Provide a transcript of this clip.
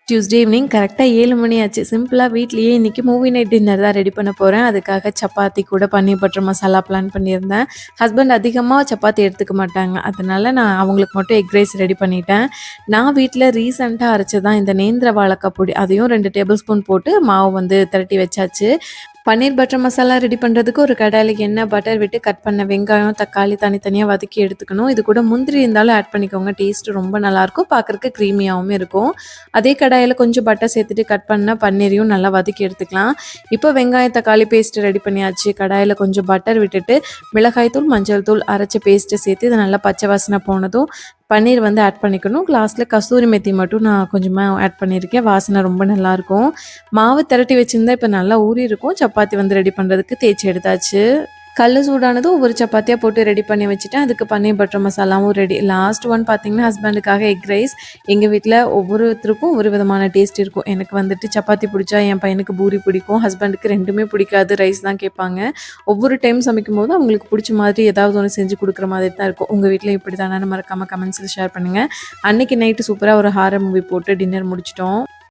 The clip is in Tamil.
டியூஸ்டே ஈவினிங் கரெக்டாக 7 மணி ஆச்சு. சிம்பிளாக வீட்லேயே இன்றைக்கி மூவி நைட் டின்னர் தான் ரெடி பண்ண போகிறேன். அதுக்காக சப்பாத்தி கூட பன்னீர் பட்டர் மசாலா பிளான் பண்ணியிருந்தேன். ஹஸ்பண்ட் அதிகமாக சப்பாத்தி எடுத்துக்க மாட்டாங்க. அதனால நான் அவங்களுக்கு மட்டும் எக் ரைஸ் ரெடி பண்ணிட்டேன். நான் வீட்டில் ரீசெண்டாக அரைச்சது தான் இந்த நேந்திர வாழைக்காய் பொடி. அதையும் 2 டேபிள் ஸ்பூன் போட்டு மாவு வந்து திரட்டி வச்சாச்சு. பன்னீர் பட்டர் மசாலா ரெடி பண்ணுறதுக்கு ஒரு கடாயில் எண்ணெய் பட்டர் விட்டு கட் பண்ண வெங்காயம் தக்காளி தனித்தனியாக வதக்கி எடுத்துக்கணும். இது கூட முந்திரி இருந்தாலும் ஆட் பண்ணிக்கோங்க. டேஸ்ட்டு ரொம்ப நல்லாயிருக்கும், பார்க்குறக்கு க்ரீமியாகவும் இருக்கும். அதே கடாயில் கொஞ்சம் பட்டர் சேர்த்துட்டு கட் பண்ண பன்னீரையும் நல்லா வதக்கி எடுத்துக்கலாம். இப்போ வெங்காயம் தக்காளி பேஸ்ட்டு ரெடி பண்ணியாச்சு. கடாயில் கொஞ்சம் பட்டர் விட்டுட்டு மிளகாய் தூள் மஞ்சள் தூள் அரைச்ச பேஸ்ட்டை சேர்த்து இதை நல்லா பச்சை வாசனை போனதும் பன்னீர் வந்து ஆட் பண்ணிக்கணும். கிளாஸில் கஸ்தூரி மெத்தி மட்டும் நான் கொஞ்சமாக ஆட் பண்ணியிருக்கேன். வாசனை ரொம்ப நல்லாயிருக்கும். மாவு திரட்டி வச்சுருந்தா இப்போ நல்லா ஊறி இருக்கும். சப்பாத்தி வந்து ரெடி பண்ணுறதுக்கு தேய்ச்சி எடுத்தாச்சு. கல் சூடானதும் ஒவ்வொரு சப்பாத்தியாக போட்டு ரெடி பண்ணி வச்சுட்டேன். அதுக்கு பன்னீர் பட்டர் மசாலாவும் ரெடி. லாஸ்ட் ஒன் பார்த்திங்கன்னா ஹஸ்பண்டுக்காக எக் ரைஸ். எங்கள் வீட்டில் ஒவ்வொருத்தருக்கும் ஒரு விதமான டேஸ்ட் இருக்கும். எனக்கு வந்துட்டு சப்பாத்தி பிடிச்சா என் பையனுக்கு பூரி பிடிக்கும். ஹஸ்பண்டுக்கு ரெண்டுமே பிடிக்காது, ரைஸ் தான் கேட்பாங்க. ஒவ்வொரு டைம் சமைக்கும் போது அவங்களுக்கு பிடிச்ச மாதிரி ஏதாவது ஒன்று செஞ்சு கொடுக்குற மாதிரி தான் இருக்கும். உங்கள் வீட்டில் இப்படி தானே மறக்காமல் கமெண்ட்ஸில் ஷேர் பண்ணுங்கள். அன்றைக்கி நைட்டு சூப்பராக ஒரு ஹாரர் மூவி போட்டு டின்னர் முடிச்சிட்டோம்.